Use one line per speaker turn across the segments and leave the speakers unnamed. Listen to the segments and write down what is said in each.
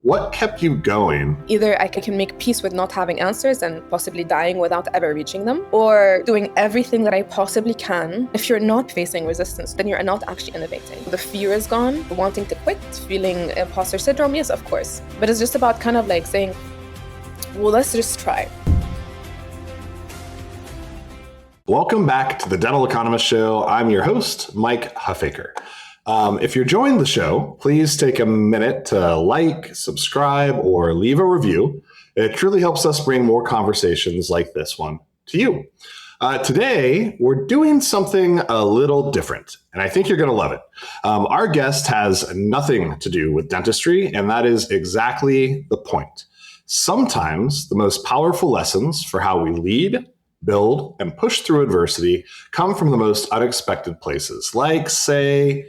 What kept you going?
Either I can make peace with not having answers and possibly dying without ever reaching them, or doing everything that I possibly can. If you're not facing resistance, then you're not actually innovating. The fear is gone, wanting to quit, feeling imposter syndrome, yes, of course. But it's just about kind of like saying, well, let's just try.
Welcome back to the Dental Economist Show. I'm your host, Mike Huffaker. If you're enjoying the show, please take a minute to like, subscribe, or leave a review. It truly helps us bring more conversations like this one to you. Today, we're doing something a little different, and I think you're going to love it. Our guest has nothing to do with dentistry, and that is exactly the point. Sometimes the most powerful lessons for how we lead, build, and push through adversity come from the most unexpected places, like, say,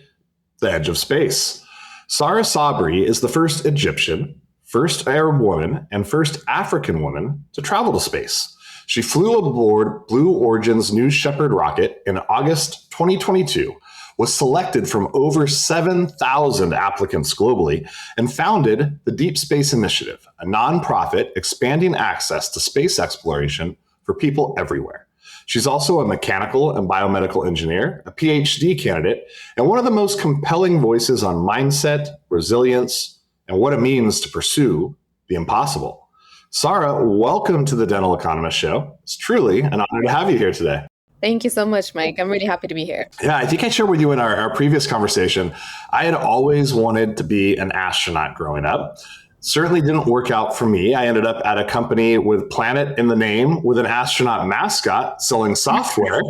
the edge of space. Sara Sabry is the first Egyptian, first Arab woman, and first African woman to travel to space. She flew aboard Blue Origin's new Shepard rocket in August 2022, was selected from over 7,000 applicants globally, and founded the Deep Space Initiative, a nonprofit expanding access to space exploration for people everywhere. She's also a mechanical and biomedical engineer, a PhD candidate, and one of the most compelling voices on mindset, resilience, and what it means to pursue the impossible. Sara, welcome to the Dental Economist Show. It's truly an honor to have you here today.
Thank you so much, Mike. I'm really happy to be here.
Yeah, I think I shared with you in our previous conversation, I had always wanted to be an astronaut growing up. Certainly didn't work out for me. I ended up at a company with Planet in the name with an astronaut mascot selling software.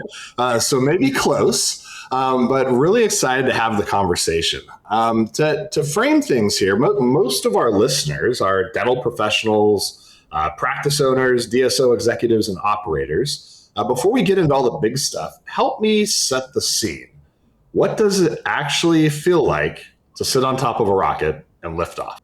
So maybe close, but really excited to have the conversation. To frame things here, most of our listeners are dental professionals, practice owners, DSO executives, and operators. Before we get into all the big stuff, help me set the scene. What does it actually feel like to sit on top of a rocket and lift off?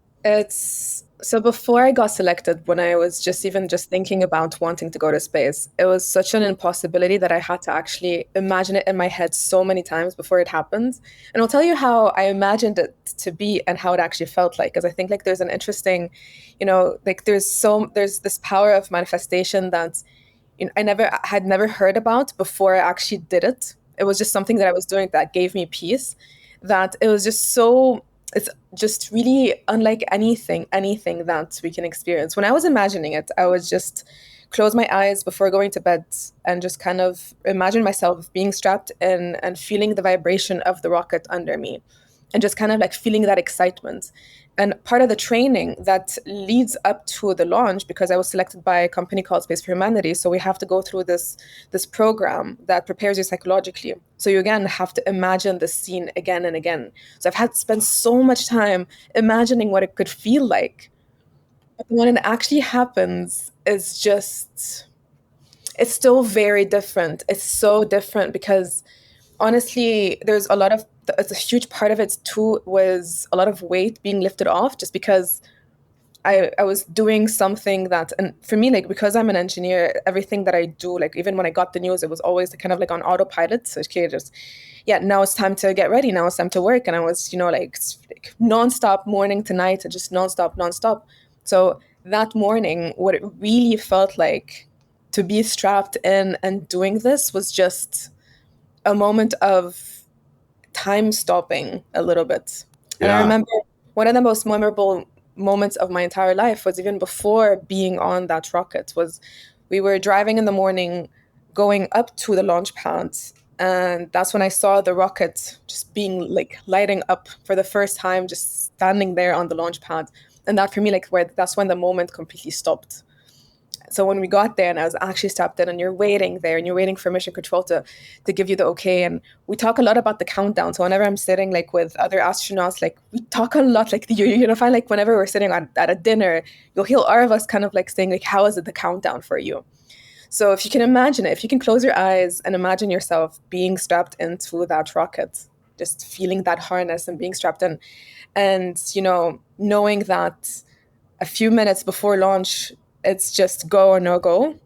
So before I got selected, when I was just thinking about wanting to go to space, it was such an impossibility that I had to actually imagine it in my head so many times before it happened. And I'll tell you how I imagined it to be and how it actually felt like, because I think like there's an interesting, there's this power of manifestation that I had never heard about before I actually did it. It was just something that I was doing that gave me peace, that it was just so... It's just really unlike anything that we can experience. When I was imagining it, I would just close my eyes before going to bed and just kind of imagine myself being strapped in and feeling the vibration of the rocket under me and just kind of like feeling that excitement. And part of the training that leads up to the launch, because I was selected by a company called Space for Humanity, so we have to go through this program that prepares you psychologically. So you again have to imagine the scene again and again. So I've had to spend so much time imagining what it could feel like. But when it actually happens, it's still very different. It's so different because honestly, it's a huge part of it too was a lot of weight being lifted off, just because I was doing something that, and for me, like, because I'm an engineer, everything that I do, like, even when I got the news, it was always kind of like on autopilot. So okay, now it's time to get ready. Now it's time to work. And I was, like nonstop morning to night and just nonstop. So that morning, what it really felt like to be strapped in and doing this was just a moment of time stopping a little bit. And I remember one of the most memorable moments of my entire life was even before being on that rocket. Was we were driving in the morning going up to the launch pad, and that's when I saw the rocket just being like lighting up for the first time, just standing there on the launch pad. And that for me, that's when the moment completely stopped. So when we got there and I was actually strapped in and you're waiting there and you're waiting for mission control to give you the okay. And we talk a lot about the countdown. So whenever I'm sitting like with other astronauts, like we talk a lot, like you're find like whenever we're sitting at a dinner, you'll hear all of us kind of like saying like, how is it the countdown for you? So if you can imagine it, if you can close your eyes and imagine yourself being strapped into that rocket, just feeling that harness and being strapped in, and, knowing that a few minutes before launch, it's just go or no go.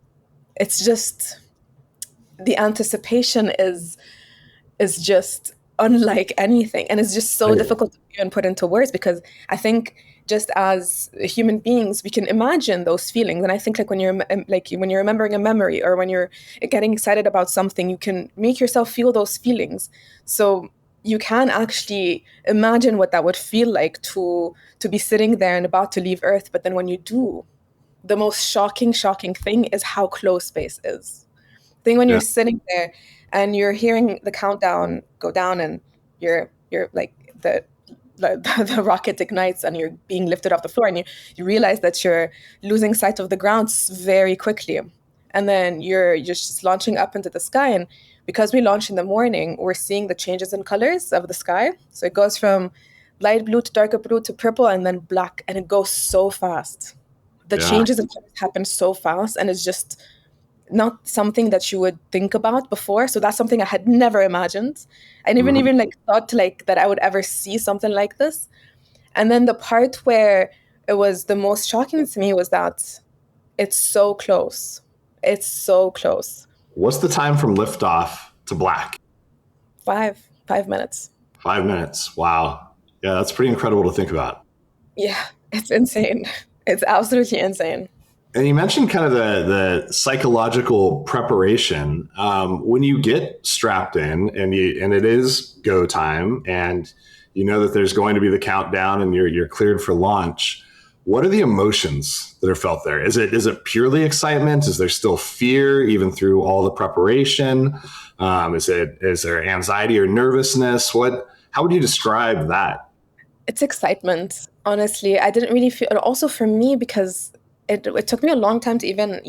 It's just, the anticipation is just unlike anything. And it's just so
Right.
difficult to even put into words, because I think just as human beings, we can imagine those feelings. And I think like when you're remembering a memory, or when you're getting excited about something, you can make yourself feel those feelings. So you can actually imagine what that would feel like to be sitting there and about to leave Earth. But then when you do, the most shocking thing is how close space is. I think when
Yeah.
you're sitting there and you're hearing the countdown go down, and you're like the rocket ignites and you're being lifted off the floor, and you realize that you're losing sight of the ground very quickly. And then you're just launching up into the sky. And because we launch in the morning, we're seeing the changes in colors of the sky. So it goes from light blue to darker blue to purple and then black, and it goes so fast. The
Yeah.
changes in colors happen so fast, and it's just not something that you would think about before. So that's something I had never imagined. I never
Mhm.
even like thought like that I would ever see something like this. And then the part where it was the most shocking to me was that it's so close. It's so close.
What's the time from liftoff to black?
5 minutes.
5 minutes. Wow. Yeah, that's pretty incredible to think about.
Yeah, it's insane. It's absolutely insane.
And you mentioned kind of the psychological preparation. When you get strapped in and it is go time, and you know that there's going to be the countdown and you're cleared for launch, what are the emotions that are felt there? Is it purely excitement? Is there still fear even through all the preparation? Is there anxiety or nervousness? How would you describe that?
It's excitement. Honestly, I didn't really feel, and also for me, because it took me a long time to even,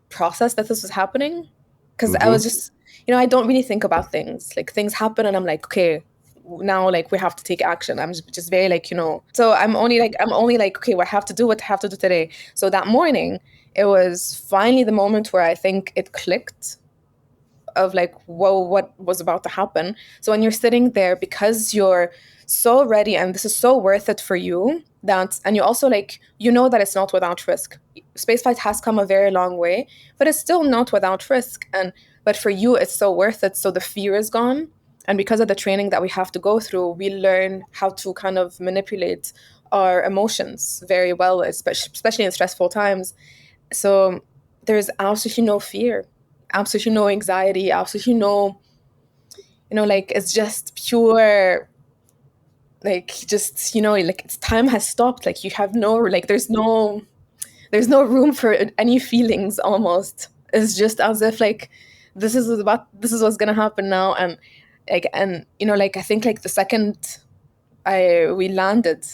process that this was happening. Because I
Hmm.
was just, I don't really think about things. Like things happen and I'm like, okay, now like we have to take action. I'm just very like, so I'm only like, okay, what I have to do, what I have to do today. So that morning, it was finally the moment where I think it clicked of like, whoa, what was about to happen. So when you're sitting there, because you're so ready and this is so worth it for you, and you also like, that it's not without risk. Spaceflight has come a very long way, but it's still not without risk. But for you, it's so worth it. So the fear is gone. And because of the training that we have to go through, we learn how to kind of manipulate our emotions very well, especially in stressful times. So there's absolutely no fear, absolutely no anxiety, absolutely no, like it's just pure, like just, like time has stopped. Like you have no, like there's no room for any feelings almost. It's just as if like this is what's gonna happen now. And like, like I think like the second we landed,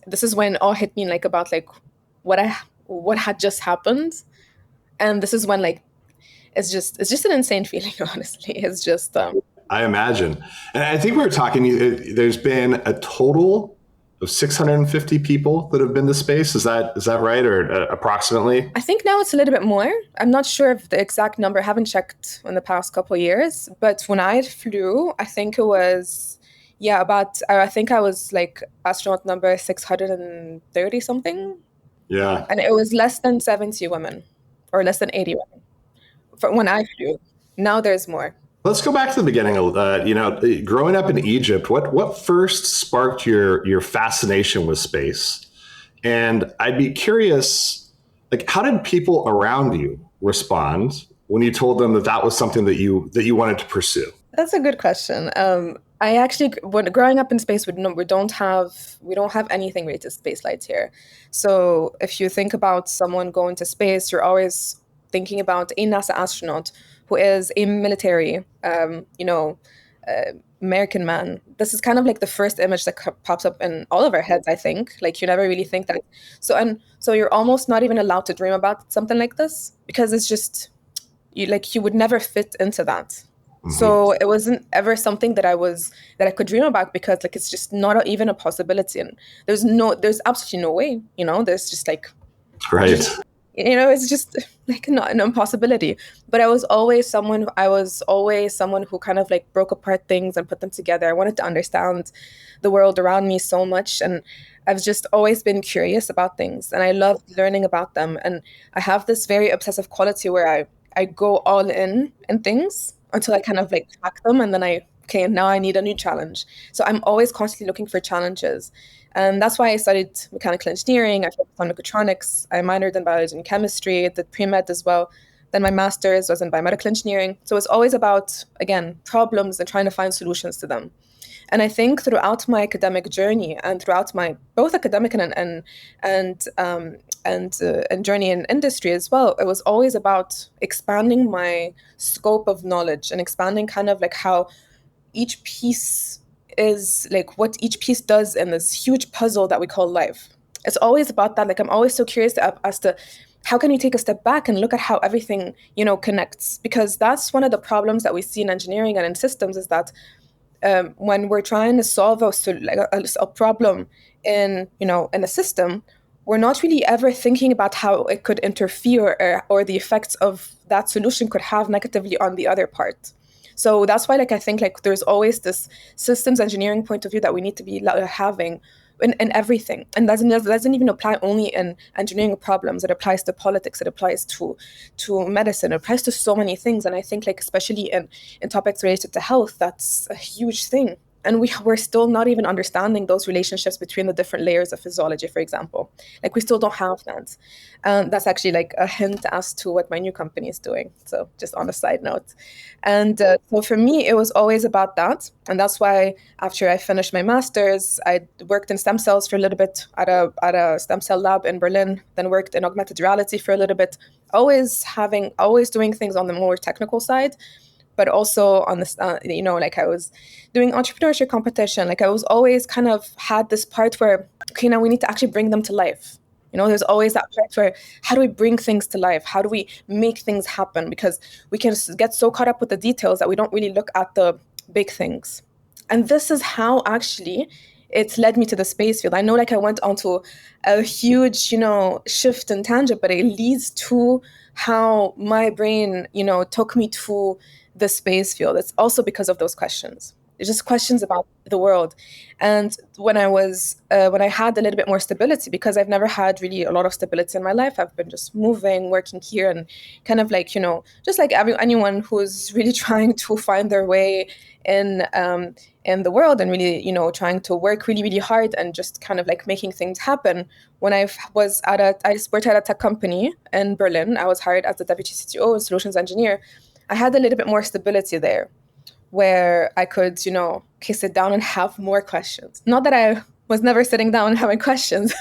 this is when all hit me like about like what had just happened. And this is when like it's just an insane feeling. Honestly, it's just
I imagine. And I think we were talking, there's been a total of 650 people that have been to space. Is that right? Or approximately?
I think now it's a little bit more. I'm not sure of the exact number. I haven't checked in the past couple of years, but when I flew, I think it was, yeah, about, I think I was like astronaut number 630 something.
Yeah.
And it was less than 70 women, or less than 80 women for when I flew. Now there's more.
Let's go back to the beginning. Growing up in Egypt, what first sparked your fascination with space? And I'd be curious, like, how did people around you respond when you told them that was something that you wanted to pursue?
That's a good question. I actually, when growing up in space, we don't have anything related to space flights here. So if you think about someone going to space, you're always thinking about a NASA astronaut who is a military, uh, American man. This is kind of like the first image that pops up in all of our heads. I think like you never really think that. So you're almost not even allowed to dream about something like this, because it's just you would never fit into that.
Hmm.
So it wasn't ever something that I could dream about, because like it's just not even a possibility. And there's absolutely no way, there's just like,
Right.
just, it's just like not an impossibility. But I was always someone who kind of like broke apart things and put them together. I wanted to understand the world around me so much, and I've just always been curious about things, and I love learning about them. And I have this very obsessive quality where I go all in things until I kind of like crack them, and then I okay, now I need a new challenge. So I'm always constantly looking for challenges. And that's why I studied mechanical engineering. I focused on mechatronics. I minored in biology and chemistry, did pre-med as well. Then my master's was in biomedical engineering. So it's always about, again, problems and trying to find solutions to them. And I think throughout my academic journey and throughout my both academic and journey in industry as well, it was always about expanding my scope of knowledge and expanding kind of like how each piece is like what each piece does in this huge puzzle that we call life. It's always about that. Like I'm always so curious as to how can you take a step back and look at how everything, connects? Because that's one of the problems that we see in engineering and in systems is that when we're trying to solve a problem in a system, we're not really ever thinking about how it could interfere or the effects of that solution could have negatively on the other part. So that's why, I think, there's always this systems engineering point of view that we need to be having in everything, and doesn't even apply only in engineering problems. It applies to politics. It applies to medicine. It applies to so many things. And I think, especially in topics related to health, that's a huge thing. And we're still not even understanding those relationships between the different layers of physiology, for example. We still don't have that. That's actually a hint as to what my new company is doing. So just on a side note. And so for me, it was always about that. And that's why after I finished my master's, I worked in stem cells for a little bit at a stem cell lab in Berlin, then worked in augmented reality for a little bit, always doing things on the more technical side, but also on this, I was doing entrepreneurship competition. I was always kind of had this part where, okay, now we need to actually bring them to life. There's always that part where, how do we bring things to life? How do we make things happen? Because we can get so caught up with the details that we don't really look at the big things. And this is how actually it's led me to the space field. I know I went onto a huge, shift and tangent, but it leads to how my brain, took me to the space field. It's also because of those questions. It's just questions about the world. And when I had a little bit more stability, because I've never had really a lot of stability in my life, I've been just moving, working here, and kind of just like anyone who's really trying to find their way in the world and really, trying to work really, really hard and just kind of making things happen. When I worked at a tech company in Berlin, I was hired as the deputy CTO and solutions engineer. I had a little bit more stability there where I could, sit down and have more questions. Not that I was never sitting down and having questions.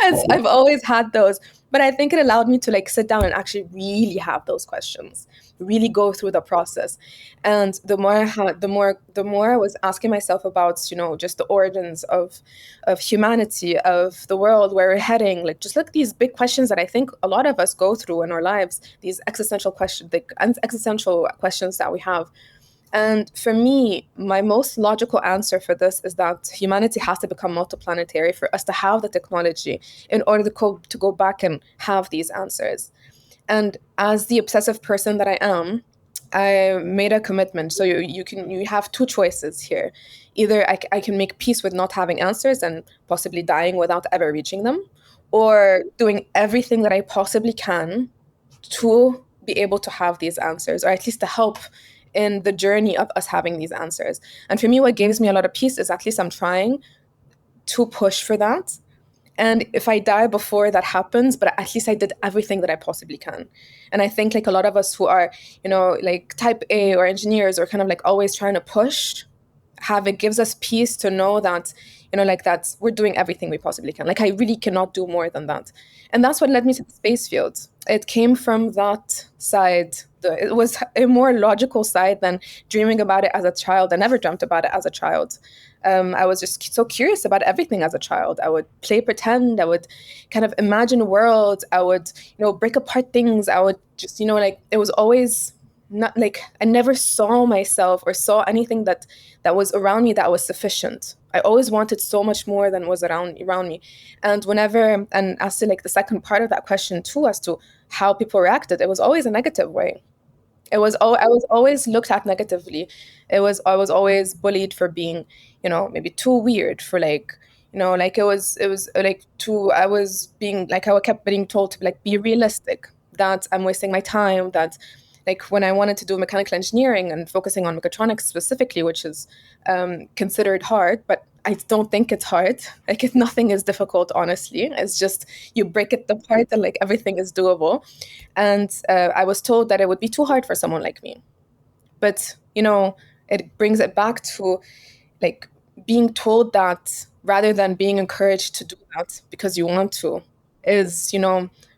I've always had those. But I think it allowed me to sit down and actually really have those questions, really go through the process. And the more I was asking myself about, just the origins of humanity, of the world, where we're heading, these big questions that I think a lot of us go through in our lives, these existential questions that we have. And for me, my most logical answer for this is that humanity has to become multiplanetary for us to have the technology in order to go back and have these answers. And as the obsessive person that I am, I made a commitment. So you have two choices here. Either I can make peace with not having answers and possibly dying without ever reaching them, or doing everything that I possibly can to be able to have these answers, or at least to help in the journey of us having these answers. And for me, what gives me a lot of peace is at least I'm trying to push for that. And if I die before that happens, but at least I did everything that I possibly can. And I think a lot of us who are, type A or engineers or kind of always trying to push, it gives us peace to know that, that we're doing everything we possibly can. I really cannot do more than that. And that's what led me to the space field. It came from that side. It was a more logical side than dreaming about it as a child. I never dreamt about it as a child. I was just so curious about everything as a child. I would play pretend. I would kind of imagine worlds. I would, break apart things. I would just, it was always not I never saw myself or saw anything that was around me that was sufficient. I always wanted so much more than was around me. And as to the second part of that question too, as to how people reacted, it was always a negative way. I was always looked at negatively. I was always bullied for being, maybe too weird, for it was too, I was being I kept being told to be realistic, that I'm wasting my time, that like when I wanted to do mechanical engineering and focusing on mechatronics specifically, which is considered hard, but I don't think it's hard. Like nothing is difficult, honestly. It's just you break it apart and like everything is doable. And I was told that it would be too hard for someone like me. But, it brings it back to like being told that rather than being encouraged to do that because you want to is,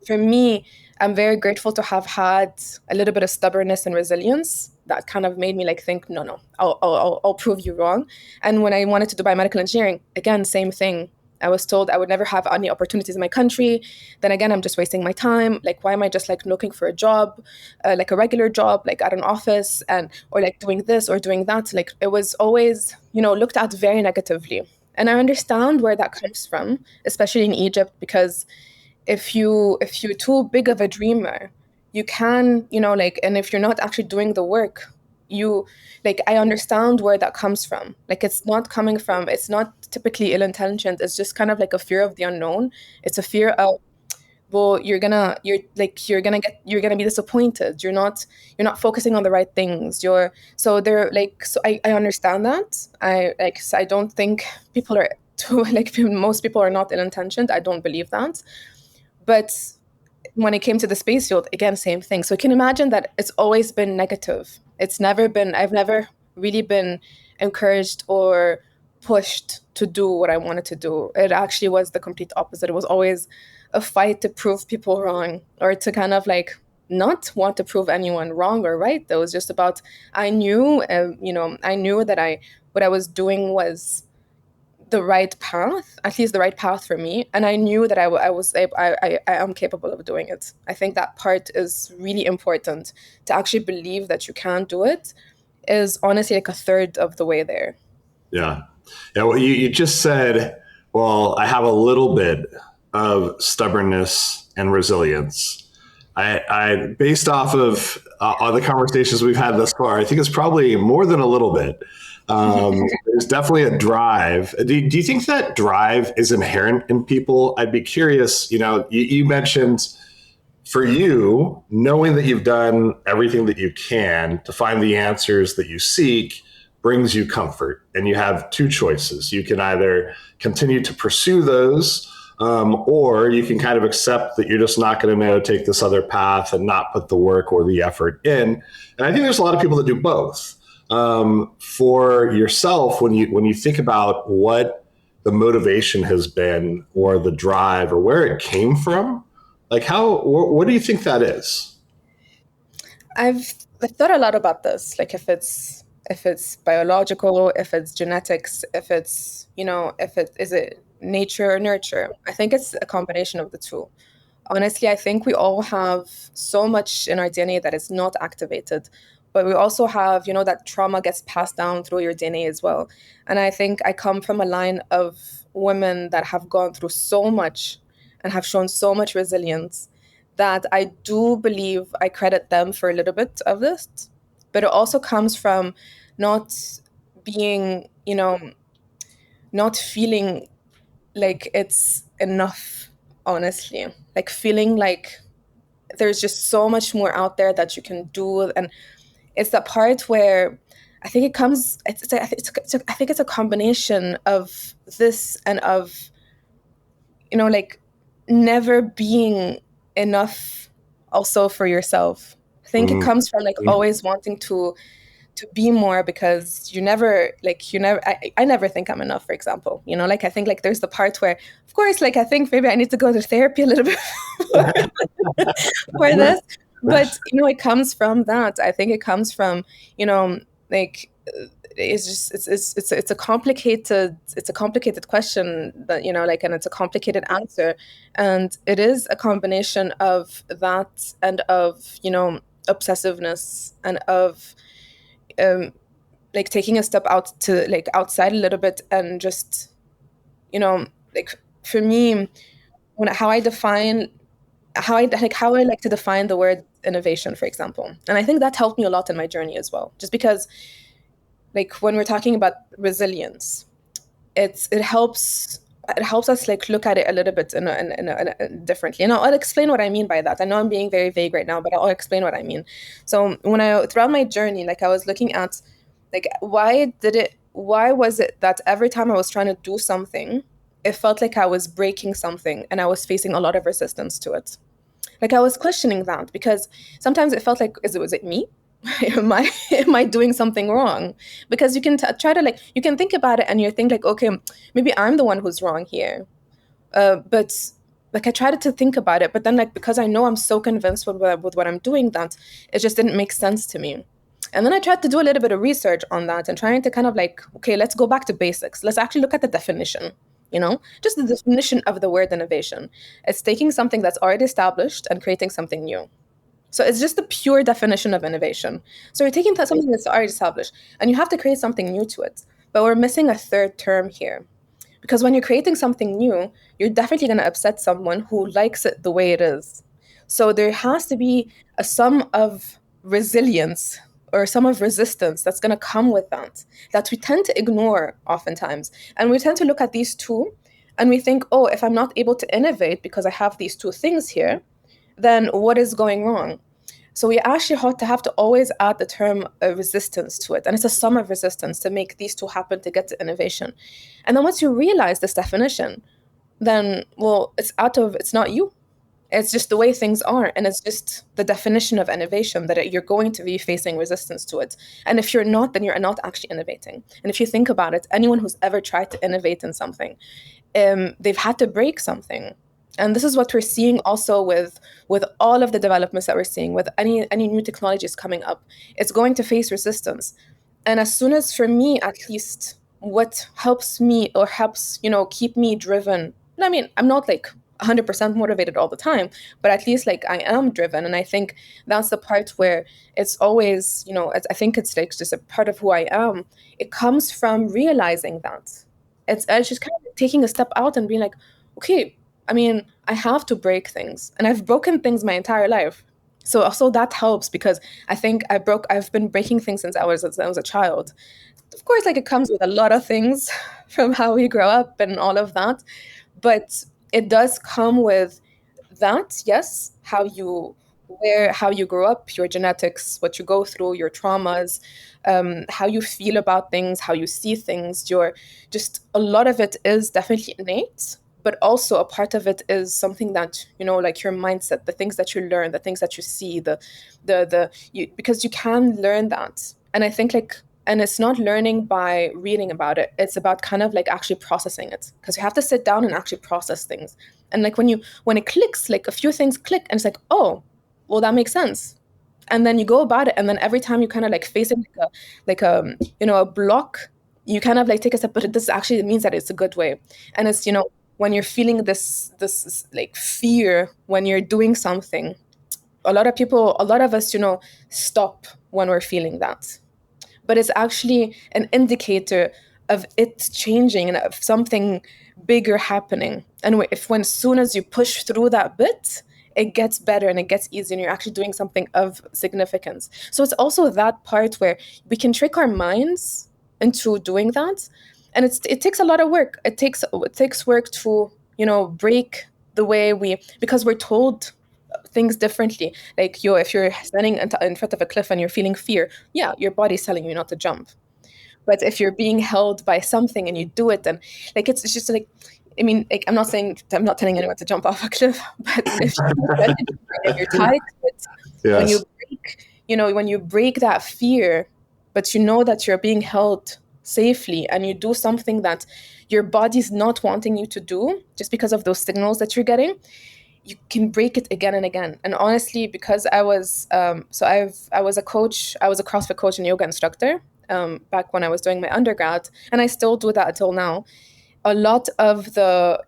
for me, I'm very grateful to have had a little bit of stubbornness and resilience that kind of made me like think, no, I'll prove you wrong. And when I wanted to do biomedical engineering, again, same thing. I was told I would never have any opportunities in my country. Then again, I'm just wasting my time. Like, why am I just like looking for a job, like a regular job, like at an office or like doing this or doing that? Like it was always, looked at very negatively. And I understand where that comes from, especially in Egypt, because if you're too big of a dreamer, you can, and if you're not actually doing the work, you like I understand where that comes from. Like it's not typically ill-intentioned. It's just kind of like a fear of the unknown. It's a fear of, well, you're gonna be disappointed. You're not focusing on the right things. I understand that. I don't think people are too like most people are not ill-intentioned. I don't believe that. But when it came to the space field, again, same thing. So you can imagine that it's always been negative. I've never really been encouraged or pushed to do what I wanted to do. It actually was the complete opposite. It was always a fight to prove people wrong or to kind of like not want to prove anyone wrong or right. It was just about, I knew that what I was doing was the right path, at least the right path for me. And I knew that I am capable of doing it. I think that part is really important. To actually believe that you can do it is honestly like a third of the way there.
Yeah. Yeah. Well, you just said, well, I have a little bit of stubbornness and resilience. I based off of all the conversations we've had thus far, I think it's probably more than a little bit. There's definitely a drive. Do you think that drive is inherent in people? I'd be curious. You mentioned for you, knowing that you've done everything that you can to find the answers that you seek brings you comfort. And you have two choices. You can either continue to pursue those, or you can kind of accept that you're just not going to take this other path and not put the work or the effort in. And I think there's a lot of people that do both. For yourself, when you think about what the motivation has been or the drive or where it came from, like what do you think that is?
I've thought a lot about this, like if it's biological, if it's genetics, if is it nature or nurture. I think it's a combination of the two. Honestly, I think we all have so much in our DNA that is not activated, but we also have, that trauma gets passed down through your DNA as well. And I think I come from a line of women that have gone through so much and have shown so much resilience that I do believe I credit them for a little bit of this. But it also comes from not being, not feeling like it's enough, honestly. Like feeling like there's just so much more out there that you can do. And it's that part where I think it comes, I think it's a combination of this and of, like never being enough also for yourself. I think it comes from like always wanting to be more because I never think I'm enough, for example. Like I think like there's the part where, of course, like I think maybe I need to go to therapy a little bit for this. But it comes from that. I think it comes from, like it's just it's a complicated question that like, and it's a complicated answer, and it is a combination of that and of obsessiveness and of like taking a step out to like outside a little bit and just like for me how I like to define the word innovation, for example. And I think that helped me a lot in my journey as well, just because like when we're talking about resilience, it helps it helps us like look at it a little bit differently. And I'll explain what I mean by that. I know I'm being very vague right now, but I'll explain what I mean. So throughout my journey, like I was looking at like why was it that every time I was trying to do something, it felt like I was breaking something and I was facing a lot of resistance to it. Like I was questioning that because sometimes it felt like, was it me? am I doing something wrong? Because you can try to like, you can think about it and you think like, okay, maybe I'm the one who's wrong here. But like I tried to think about it, but then like because I know I'm so convinced with what I'm doing, that it just didn't make sense to me. And then I tried to do a little bit of research on that and trying to kind of like, okay, let's go back to basics. Let's actually look at the definition, just the definition of the word innovation. It's taking something that's already established and creating something new. So it's just the pure definition of innovation. So you're taking something that's already established and you have to create something new to it. But we're missing a third term here. Because when you're creating something new, you're definitely going to upset someone who likes it the way it is. So there has to be a sum of resilience or some of resistance that's going to come with that we tend to ignore oftentimes. And we tend to look at these two and we think, oh, if I'm not able to innovate because I have these two things here, then what is going wrong? So we actually have to always add the term resistance to it. And it's a sum of resistance to make these two happen to get to innovation. And then once you realize this definition, then, well, it's not you. It's just the way things are. And it's just the definition of innovation that you're going to be facing resistance to it. And if you're not, then you're not actually innovating. And if you think about it, anyone who's ever tried to innovate in something, they've had to break something. And this is what we're seeing also with all of the developments that we're seeing, with any new technologies coming up. It's going to face resistance. And as soon as, for me at least, what helps me or helps, keep me driven, I mean, I'm not like 100% motivated all the time, but at least like I am driven. And I think that's the part where it's always, I think it's like just a part of who I am. It comes from realizing that. It's just kind of taking a step out and being like, okay, I mean, I have to break things, and I've broken things my entire life. So also that helps because I think I've been breaking things since I was a child. Of course, like it comes with a lot of things from how we grow up and all of that, but it does come with that, yes, how you grow up, your genetics, what you go through, your traumas, how you feel about things, how you see things. Just a lot of it is definitely innate, but also a part of it is something that, like your mindset, the things that you learn, the things that you see, because you can learn that. And I think and it's not learning by reading about it. It's about kind of like actually processing it, because you have to sit down and actually process things. And like when it clicks, like a few things click and it's like, oh, well, that makes sense. And then you go about it. And then every time you kind of like facing a block, you kind of like take a step, but this actually means that it's a good way. And it's, when you're feeling this like fear when you're doing something, a lot of us, stop when we're feeling that. But it's actually an indicator of it changing and of something bigger happening. And when soon as you push through that bit, it gets better and it gets easier and you're actually doing something of significance. So it's also that part where we can trick our minds into doing that. And it takes a lot of work. It takes work to, break the way because we're told things differently. Like if you're standing in front of a cliff and you're feeling fear, yeah, your body's telling you not to jump. But if you're being held by something and you do it, then like it's just like, I mean, like I'm not telling anyone to jump off a cliff, but if you're tied to it,
yes.
when you break that fear, but you know that you're being held safely and you do something that your body's not wanting you to do just because of those signals that you're getting, you can break it again and again. And honestly, because I was I was a coach, I was a CrossFit coach and yoga instructor back when I was doing my undergrad, and I still do that until now. A lot of the,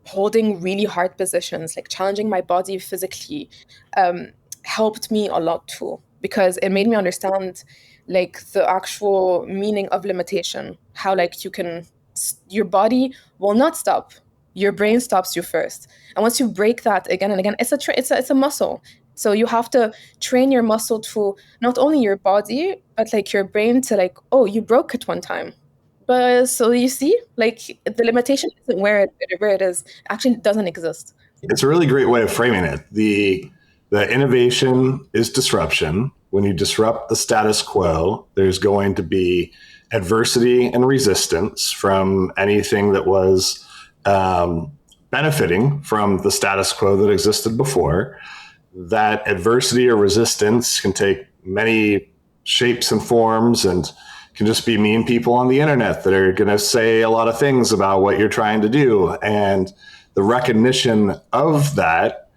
holding really hard positions, like challenging my body physically, helped me a lot too, because it made me understand like the actual meaning of limitation, how like your body will not stop, your brain stops you first. And once you break that again and again, it's a muscle. So you have to train your muscle to not only your body, but like your brain to like, oh, you broke it one time. But so you see, like the limitation isn't where it is. Actually, it doesn't exist.
It's a really great way of framing it. The innovation is disruption. When you disrupt the status quo, there's going to be adversity and resistance from anything that was benefiting from the status quo that existed before. That adversity or resistance can take many shapes and forms, and can just be mean people on the internet that are going to say a lot of things about what you're trying to do. And the recognition of that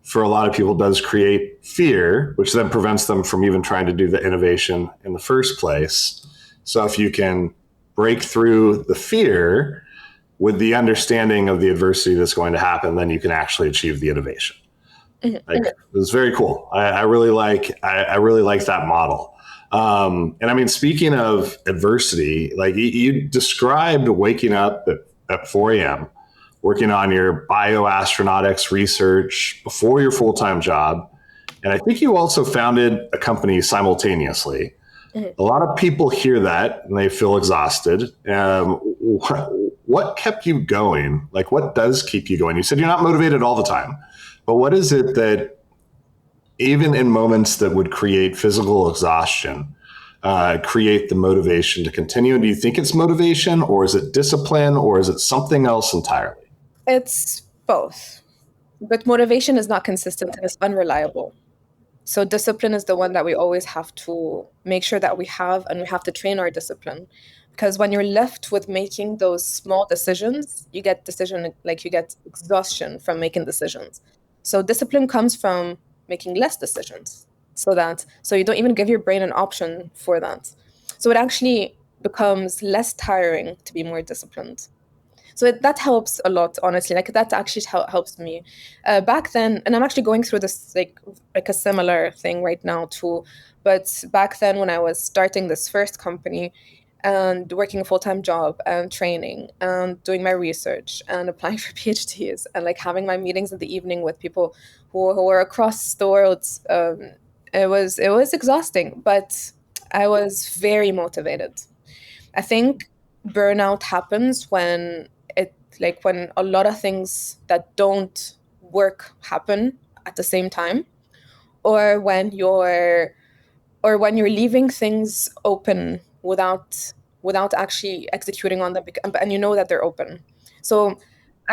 for a lot of people does create fear, which then prevents them from even trying to do the innovation in the first place. So if you can break through the fear with the understanding of the adversity that's going to happen, then you can actually achieve the innovation. Like, it was very cool. I really like that model. And I mean, speaking of adversity, like you described waking up at 4 a.m., working on your bioastronautics research before your full-time job. And I think you also founded a company simultaneously. A lot of people hear that and they feel exhausted. What kept you going? Like, what does keep you going? You said you're not motivated all the time, but what is it that, even in moments that would create physical exhaustion, create the motivation to continue? And do you think it's motivation, or is it discipline, or is it something else entirely?
It's both. But motivation is not consistent and it's unreliable. So discipline is the one that we always have to make sure that we have, and we have to train our discipline. Because when you're left with making those small decisions, you get exhaustion from making decisions. So discipline comes from making less decisions, so you don't even give your brain an option for that. So it actually becomes less tiring to be more disciplined. So that helps a lot, honestly. Like that actually helps me. Back then, and I'm actually going through this like a similar thing right now too. But back then, when I was starting this first company and working a full-time job and training and doing my research and applying for PhDs and like having my meetings in the evening with people who were across the world, it was exhausting, but I was very motivated. I think burnout happens when a lot of things that don't work happen at the same time, or when you're leaving things open without actually executing on them, and you know that they're open. So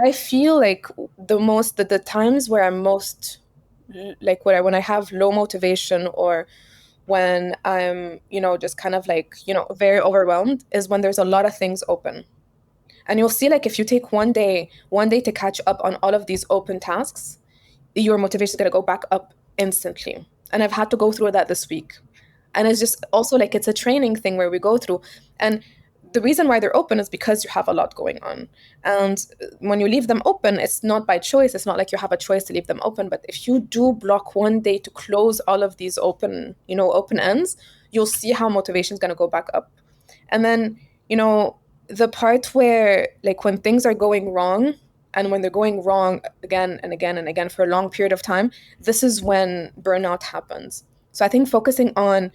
I feel like the times where I'm most like when I have low motivation, or when I'm just kind of very overwhelmed, is when there's a lot of things open. And you'll see, like, if you take one day to catch up on all of these open tasks, your motivation is going to go back up instantly. And I've had to go through that this week. And it's just also like it's a training thing where we go through. And the reason why they're open is because you have a lot going on. And when you leave them open, it's not by choice. It's not like you have a choice to leave them open. But if you do block one day to close all of these open ends, you'll see how motivation is going to go back up. And then, the part where, like, when things are going wrong, and when they're going wrong again and again and again for a long period of time, this is when burnout happens. So I think focusing on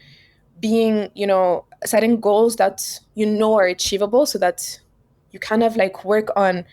setting goals that are achievable, so that you kind of like work on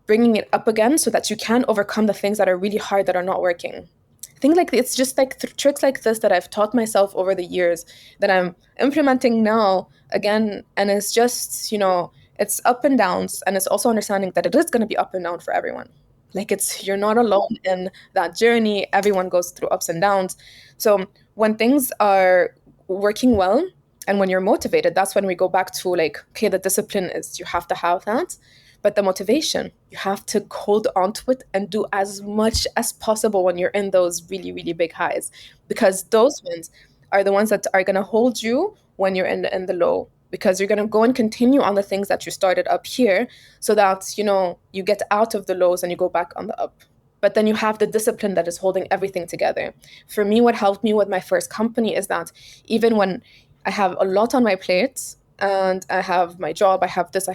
bringing it up again, so that you can overcome the things that are really hard, that are not working. I think like it's just like tricks like this that I've taught myself over the years that I'm implementing now again. And it's just, it's up and downs. And it's also understanding that it is going to be up and down for everyone. Like you're not alone in that journey. Everyone goes through ups and downs. So when things are working well and when you're motivated, that's when we go back to like, okay, the discipline is, you have to have that. But the motivation, you have to hold on to it and do as much as possible when you're in those really, really big highs, because those ones are the ones that are going to hold you when you're in the low, because you're going to go and continue on the things that you started up here, so that, you get out of the lows and you go back on the up. But then you have the discipline that is holding everything together. For me, what helped me with my first company is that even when I have a lot on my plate and I have my job, I have this,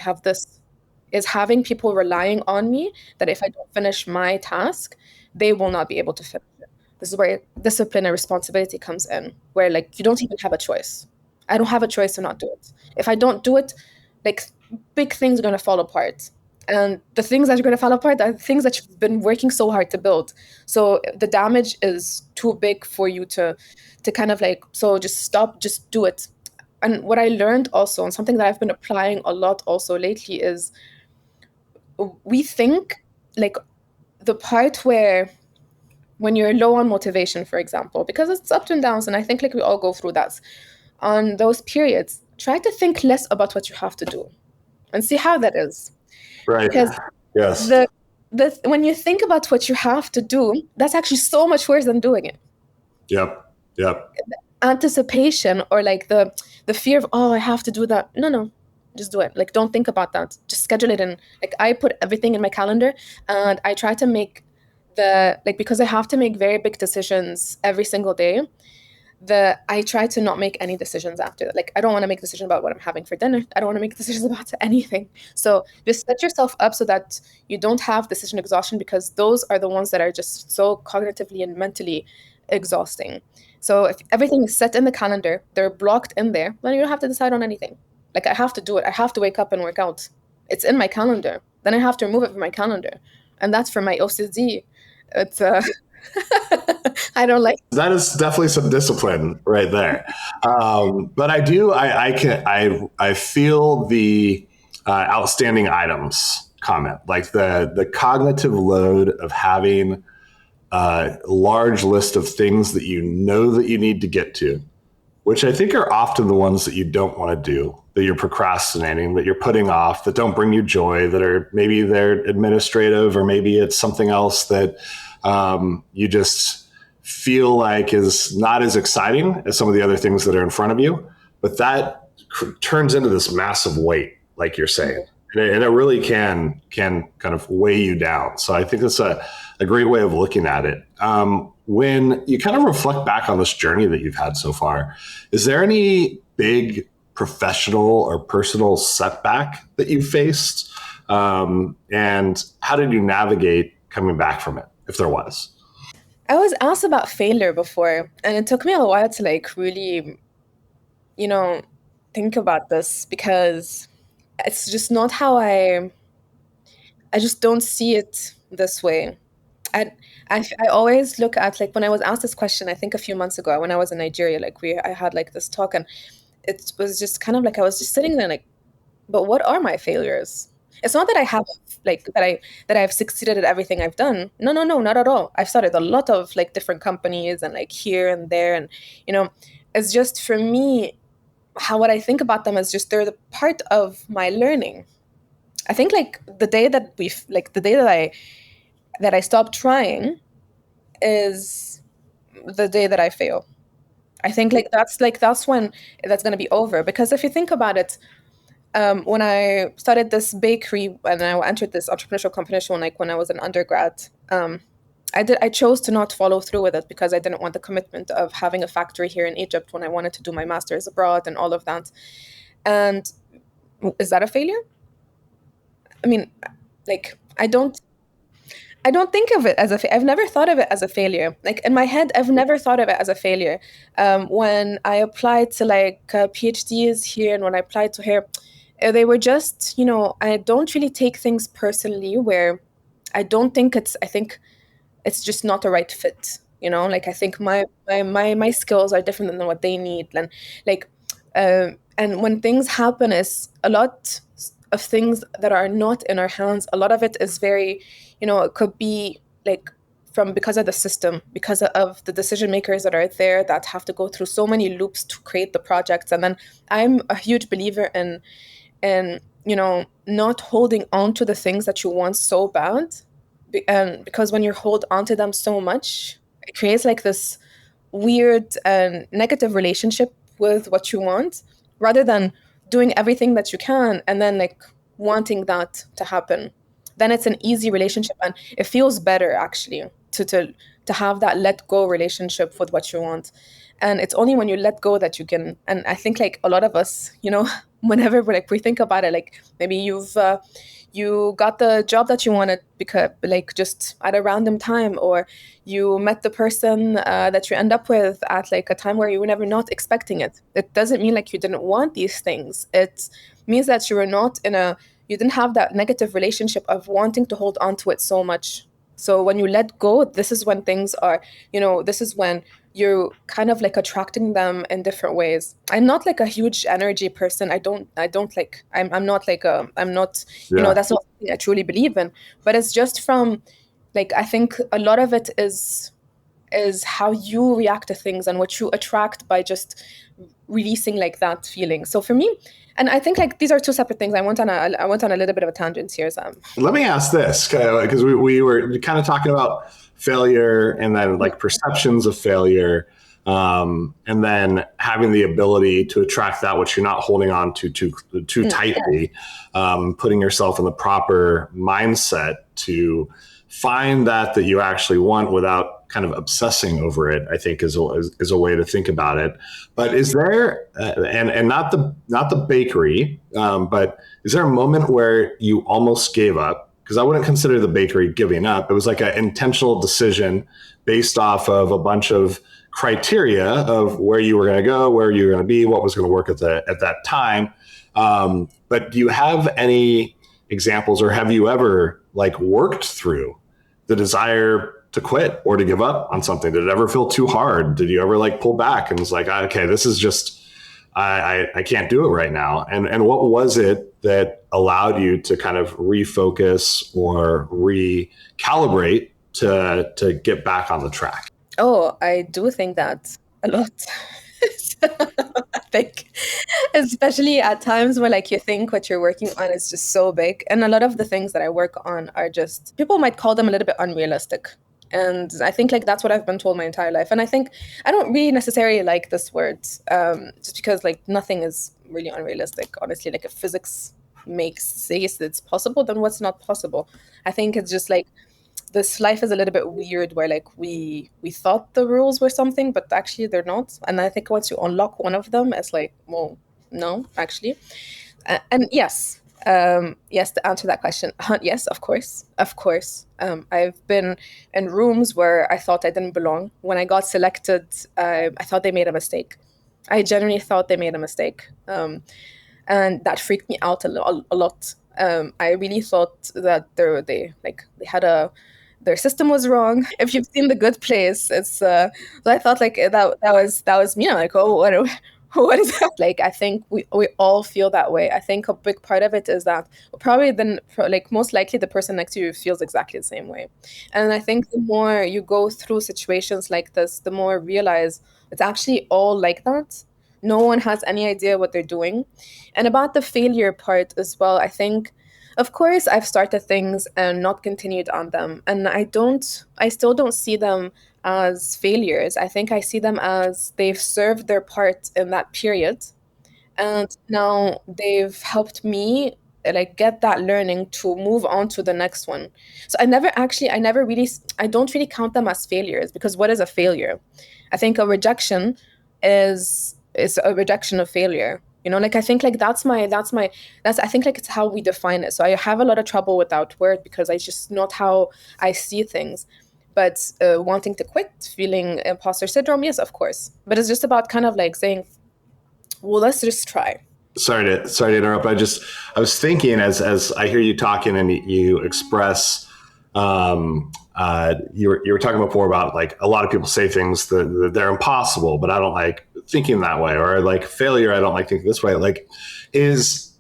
is having people relying on me, that if I don't finish my task, they will not be able to finish it. This is where discipline and responsibility comes in, where like you don't even have a choice. I don't have a choice to not do it. If I don't do it, like big things are going to fall apart. And the things that are going to fall apart are the things that you've been working so hard to build. So the damage is too big for you to kind of like, so just stop, just do it. And what I learned also, and something that I've been applying a lot also lately, is we think like the part where when you're low on motivation, for example, because it's ups and downs, and I think like we all go through that. On those periods, try to think less about what you have to do and see how that is.
Right.
Because
Yes.
when you think about what you have to do, that's actually so much worse than doing it.
Yep.
Anticipation, or like the fear of, oh, I have to do that. No, just do it. Like, don't think about that. Just schedule it in. Like, I put everything in my calendar, and I try to make because I have to make very big decisions every single day. I try to not make any decisions after that. Like, I don't want to make a decision about what I'm having for dinner. I don't want to make decisions about anything. So just set yourself up so that you don't have decision exhaustion, because those are the ones that are just so cognitively and mentally exhausting. So if everything is set in the calendar, they're blocked in there, then you don't have to decide on anything. Like, I have to do it. I have to wake up and work out. It's in my calendar. Then I have to remove it from my calendar. And that's for my OCD. It's I don't like
that. Is definitely some discipline right there. But I feel the outstanding items comment, like the cognitive load of having a large list of things that you know that you need to get to, which I think are often the ones that you don't want to do, that you're procrastinating, that you're putting off, that don't bring you joy, that are maybe they're administrative, or maybe it's something else that you just feel like is not as exciting as some of the other things that are in front of you. But that turns into this massive weight, like you're saying. And it really can kind of weigh you down. So I think that's a great way of looking at it. When you kind of reflect back on this journey that you've had so far, is there any big professional or personal setback that you faced? And how did you navigate coming back from it, if there was?
I was asked about failure before, and it took me a while to like really, think about this, because it's just not how I just don't see it this way. I, I always look at, like, when I was asked this question, I think a few months ago when I was in Nigeria, like I had like this talk, and it was just kind of like I was just sitting there like, but what are my failures? It's not that I have like that I've succeeded at everything I've done. No, not at all. I've started a lot of like different companies and like here and there, and it's just for me, what I think about them is just they're the part of my learning. I think like the day that I stop trying is the day that I fail. I think that's when that's going to be over. Because if you think about it, when I started this bakery and I entered this entrepreneurial competition, like when I was an undergrad, I chose to not follow through with it because I didn't want the commitment of having a factory here in Egypt when I wanted to do my master's abroad and all of that. And is that a failure? I mean, like, I don't think of it as I've never thought of it as a failure. Like, in my head, I've never thought of it as a failure. When I applied to like PhDs here and when I applied to here, they were just, I don't really take things personally, where I think it's just not the right fit. Like, I think my skills are different than what they need. And like, and when things happen, is a lot of things that are not in our hands. A lot of it is very, it could be like because of the system, because of the decision makers that are there that have to go through so many loops to create the projects. And then I'm a huge believer in not holding on to the things that you want so bad. And because when you hold on to them so much, it creates like this weird and negative relationship with what you want, rather than doing everything that you can and then like wanting that to happen. Then it's an easy relationship, and it feels better actually to have that let go relationship with what you want. And it's only when you let go that you can. And I think like a lot of us, whenever we think about it, like maybe you got the job that you wanted because like just at a random time, or you met the person that you end up with at like a time where you were never not expecting it. It doesn't mean like you didn't want these things. It's means that you didn't have that negative relationship of wanting to hold on to it so much. So when you let go, this is when things are, this is when you're kind of like attracting them in different ways. I'm not like a huge energy person. I'm not like I'm not,
Yeah.
that's not something I truly believe in. But it's just from, like, I think a lot of it is how you react to things and what you attract by just releasing like that feeling. So for me, and I think like these are two separate things. I went on a little bit of a tangent here, Sam.
Let me ask this, because we were kind of talking about failure and then like perceptions of failure, and then having the ability to attract that which you're not holding on to too tightly, putting yourself in the proper mindset to find that you actually want without kind of obsessing over it, I think is a way to think about it. But is there, and not the bakery, but is there a moment where you almost gave up? Because I wouldn't consider the bakery giving up. It was like an intentional decision based off of a bunch of criteria of where you were going to go, where you were going to be, what was going to work at that time. But do you have any examples, or have you ever like worked through the desire to quit or to give up on something? Did it ever feel too hard? Did you ever like pull back and was like, okay, this is just, I can't do it right now? And what was it that allowed you to kind of refocus or recalibrate to get back on the track?
Oh, I do think that a lot. I think, especially at times where like you think what you're working on is just so big. And a lot of the things that I work on are just, people might call them a little bit unrealistic. And I think like that's what I've been told my entire life. And I think I don't really necessarily like this word, just because like nothing is really unrealistic. Honestly, like if physics says it's possible, then what's not possible? I think it's just like this life is a little bit weird where like we thought the rules were something, but actually they're not. And I think once you unlock one of them, it's like, well, no, actually. And yes, yes, to answer that question, yes, of course, of course. I've been in rooms where I thought I didn't belong. When I got selected, I thought they made a mistake. I genuinely thought they made a mistake, and that freaked me out a lot. I really thought that they had their system was wrong. If you've seen The Good Place, it's so I thought like that was me. I'm like, oh, what is that? Like, I think we all feel that way. I think a big part of it is that probably then, like, most likely the person next to you feels exactly the same way. And I think the more you go through situations like this, the more you realize it's actually all like that. No one has any idea what they're doing. And about the failure part as well, I think, of course, I've started things and not continued on them. And I still don't see them as failures. I think I see them as they've served their part in that period. And now they've helped me like get that learning to move on to the next one. So I don't really count them as failures, because what is a failure? I think a rejection is a rejection of failure. Like I think like that's I think like it's how we define it. So I have a lot of trouble with that word because it's just not how I see things. But wanting to quit, feeling imposter syndrome, yes, of course. But it's just about kind of like saying, well, let's just try.
Sorry to interrupt. I was thinking as I hear you talking and you express, you were talking before about like a lot of people say things that they're impossible, but I don't like thinking that way, or like failure, I don't like thinking this way. Like, is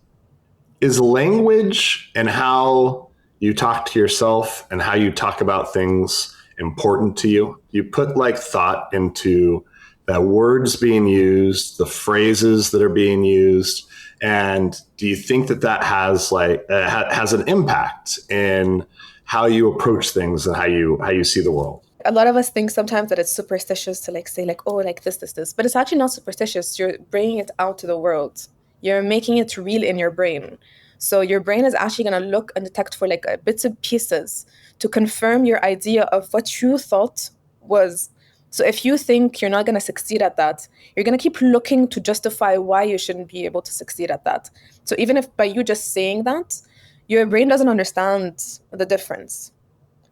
language and how you talk to yourself and how you talk about things important to you? You put like thought into the words being used, the phrases that are being used, and do you think that has like has an impact in how you approach things and how you see the world?
A lot of us think sometimes that it's superstitious to like say like, oh, like this, but it's actually not superstitious. You're bringing it out to the world. You're making it real in your brain. So your brain is actually going to look and detect for like bits and pieces to confirm your idea of what you thought was. So if you think you're not going to succeed at that, you're going to keep looking to justify why you shouldn't be able to succeed at that. So even if by you just saying that, your brain doesn't understand the difference.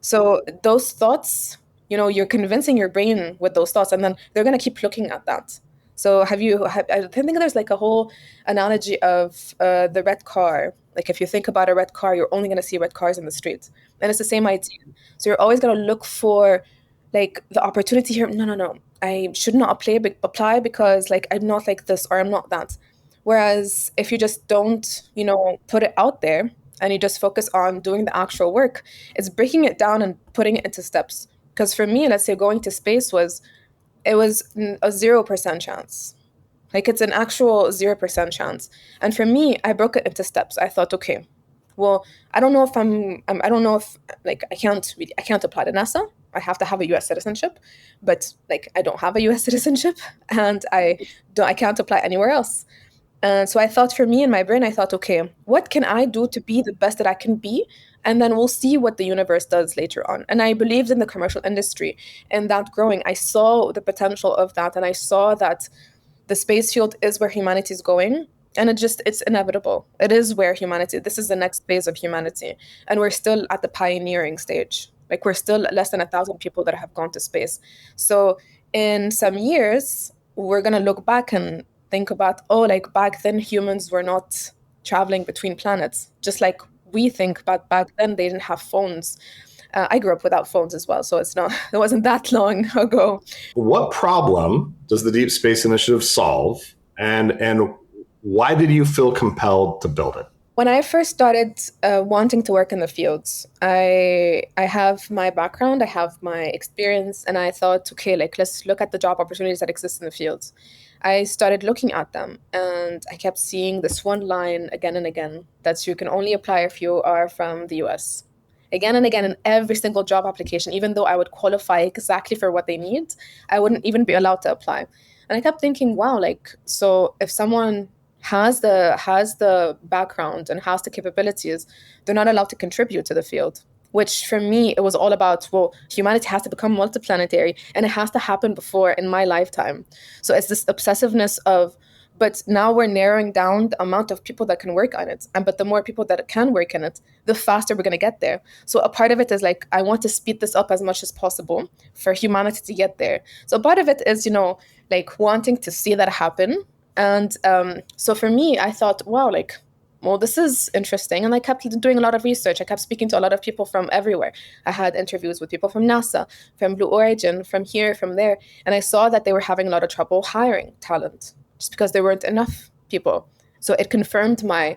So those thoughts, you're convincing your brain with those thoughts, and then they're going to keep looking at that. So I think there's like a whole analogy of the red car. Like if you think about a red car, you're only going to see red cars in the street. And it's the same idea. So you're always going to look for like the opportunity here. No, no, no. I should not apply because like I'm not like this or I'm not that. Whereas if you just don't, put it out there and you just focus on doing the actual work, it's breaking it down and putting it into steps. Because for me, let's say going to space it was a 0% chance. Like it's an actual 0% chance. And for me, I broke it into steps. I thought, okay, well, I don't know if I don't know if like I can't apply to NASA. I have to have a US citizenship, but like I don't have a US citizenship and I can't apply anywhere else. And so I thought for me in my brain, I thought, okay, what can I do to be the best that I can be? And then we'll see what the universe does later on. And I believed in the commercial industry and that growing. I saw the potential of that. And I saw that the space field is where humanity is going. And it's inevitable. It is where this is the next phase of humanity. And we're still at the pioneering stage. Like we're still less than 1,000 people that have gone to space. So in some years, we're going to look back and think about, oh, like back then humans were not traveling between planets, just like we think, but back then they didn't have phones. I grew up without phones as well, so it wasn't that long ago.
What problem does the Deep Space Initiative solve, and why did you feel compelled to build it?
When I first started wanting to work in the fields, I have my background, I have my experience, and I thought, okay, like let's look at the job opportunities that exist in the fields. I started looking at them and I kept seeing this one line again and again that you can only apply if you are from the US. Again and again in every single job application, even though I would qualify exactly for what they need, I wouldn't even be allowed to apply. And I kept thinking, wow, like, so if someone has the background and has the capabilities, they're not allowed to contribute to the field. Which for me, it was all about, well, humanity has to become multiplanetary and it has to happen before in my lifetime. So it's this obsessiveness of, but now we're narrowing down the amount of people that can work on it. But the more people that can work in it, the faster we're going to get there. So a part of it is like, I want to speed this up as much as possible for humanity to get there. So part of it is, like wanting to see that happen. And so for me, I thought, wow, like, well, this is interesting. And I kept doing a lot of research. I kept speaking to a lot of people from everywhere. I had interviews with people from NASA, from Blue Origin, from here, from there. And I saw that they were having a lot of trouble hiring talent just because there weren't enough people. So it confirmed my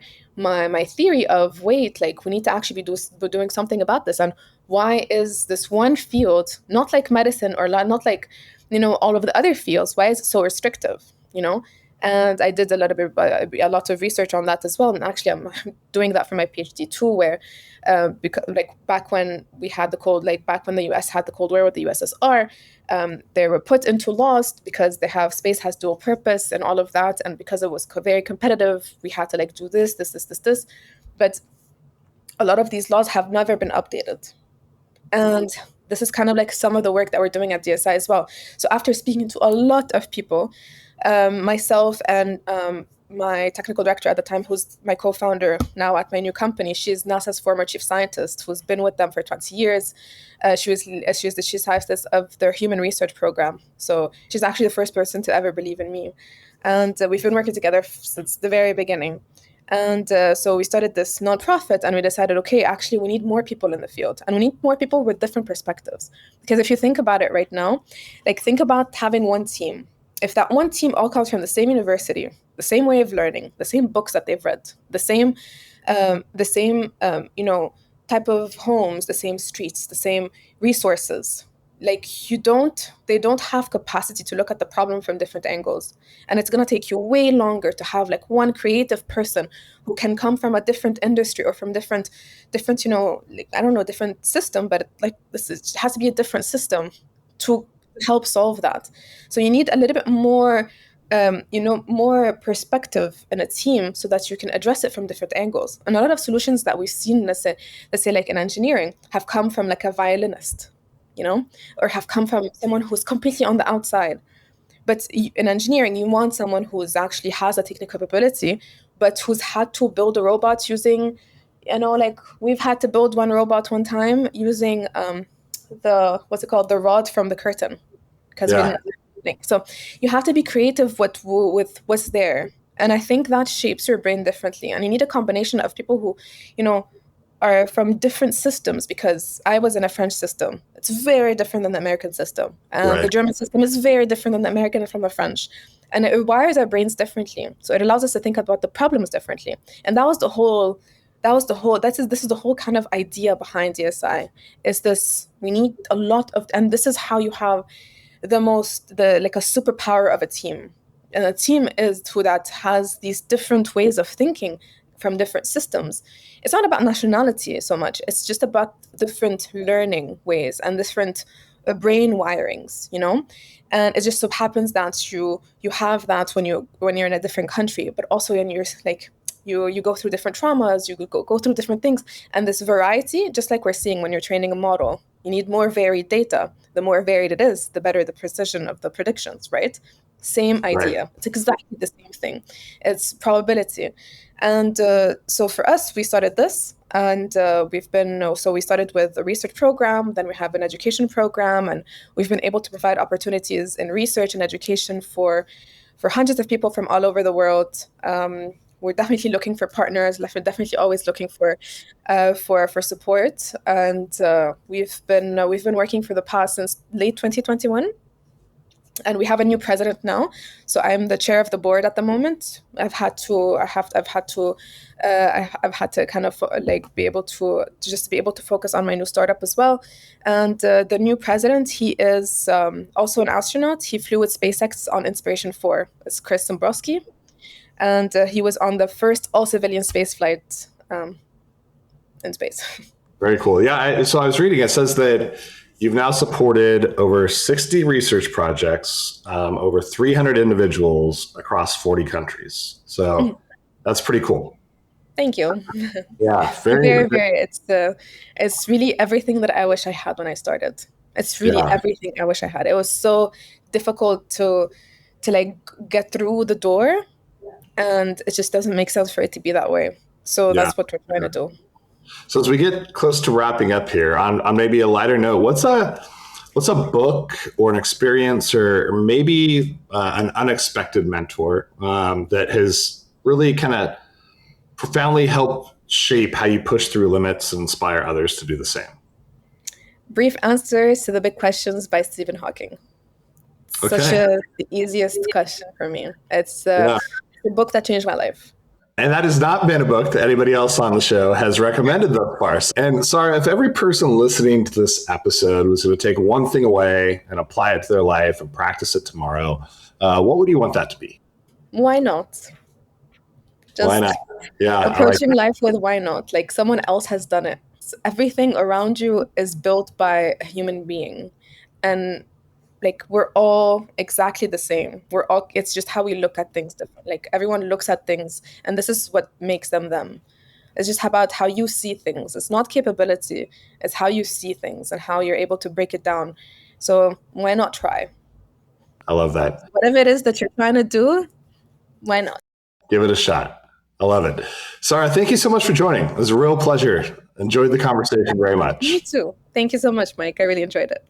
theory of, wait, like we need to actually be doing something about this. And why is this one field, not like medicine or not like, all of the other fields, why is it so restrictive, And I did a lot of research on that as well. And actually, I'm doing that for my PhD too, where because like back when back when the US had the Cold War with the USSR, they were put into laws because space has dual purpose and all of that. And because it was very competitive, we had to like do this. But a lot of these laws have never been updated. And this is kind of like some of the work that we're doing at DSI as well. So after speaking to a lot of people, myself and my technical director at the time, who's my co-founder now at my new company, she's NASA's former chief scientist who's been with them for 20 years. She's the chief scientist of their human research program. So she's actually the first person to ever believe in me. And we've been working together since the very beginning. And so we started this nonprofit and we decided, okay, actually, we need more people in the field and we need more people with different perspectives. Because if you think about it right now, like think about having one team. If that one team all comes from the same university, the same way of learning, the same books that they've read, the same type of homes, the same streets, the same resources, like they don't have capacity to look at the problem from different angles. And it's going to take you way longer to have like one creative person who can come from a different industry or from different, like, I don't know, different system, but like it has to be a different system to help solve that. So you need a little bit more, more perspective in a team so that you can address it from different angles. And a lot of solutions that we've seen, let's say like in engineering, have come from like a violinist, or have come from someone who's completely on the outside. But in engineering, you want someone who actually has a technical capability, but who's had to build a robot using, like we've had to build one robot one time using the rod from the curtain because we didn't Like, so you have to be creative with what's there. And I think that shapes your brain differently. And you need a combination of people who, are from different systems, because I was in a French system. It's very different than the American system. And the German system is very different than the American and from the French. And it wires our brains differently. So it allows us to think about the problems differently. And this is the whole kind of idea behind DSI, is this: we need a lot of, and this is how you have like a superpower of a team. And a team is who that has these different ways of thinking from different systems. It's not about nationality so much. It's just about different learning ways and different brain wirings, And it just so happens that you have that when you're in a different country, but also when you're like, you go through different traumas, you go through different things. And this variety, just like we're seeing when you're training a model, you need more varied data. The more varied it is, the better the precision of the predictions, right? Same idea. Right. It's exactly the same thing. It's probability. And so for us, we started this, and we started with a research program, then we have an education program, and we've been able to provide opportunities in research and education for hundreds of people from all over the world. We're definitely looking for partners. We're definitely always looking for support, and we've been working for the past since late 2021. And we have a new president now, so I'm the chair of the board at the moment. I've had to kind of like be able to focus on my new startup as well. And the new president, he is also an astronaut. He flew with SpaceX on Inspiration 4. It's Chris Dombrowski, and he was on the first all-civilian space flight in space.
Very cool. Yeah. So I was reading. It says that you've now supported over 60 research projects, over 300 individuals across 40 countries. So that's pretty cool.
Thank you.
Yeah,
very. It's really everything that I wish I had when I started. It's really everything I wish I had. It was so difficult to like get through the door, and it just doesn't make sense for it to be that way. So that's what we're trying to do.
So as we get close to wrapping up here, on maybe a lighter note, what's a book or an experience or maybe an unexpected mentor that has really kind of profoundly helped shape how you push through limits and inspire others to do the same?
Brief Answers to the Big Questions by Stephen Hawking. The easiest question for me. It's a book that changed my life.
And that has not been a book that anybody else on the show has recommended thus far. And Sara, if every person listening to this episode was going to take one thing away and apply it to their life and practice it tomorrow, what would you want that to be?
Why not?
Why not? Yeah.
Approaching life with why not? Like someone else has done it. So everything around you is built by a human being. And like we're all exactly the same. It's just how we look at things different. Like everyone looks at things, and this is what makes them them. It's just about how you see things. It's not capability. It's how you see things and how you're able to break it down. So why not try?
I love that.
Whatever it is that you're trying to do, why not?
Give it a shot. I love it. Sara, thank you so much for joining. It was a real pleasure. Enjoyed the conversation very much.
Me too. Thank you so much, Mike. I really enjoyed it.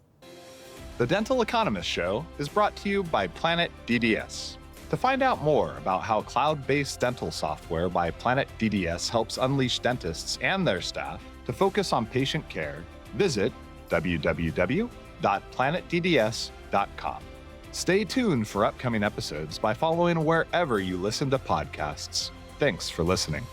The Dental Economist Show is brought to you by Planet DDS. To find out more about how cloud-based dental software by Planet DDS helps unleash dentists and their staff to focus on patient care, visit www.planetdds.com. Stay tuned for upcoming episodes by following wherever you listen to podcasts. Thanks for listening.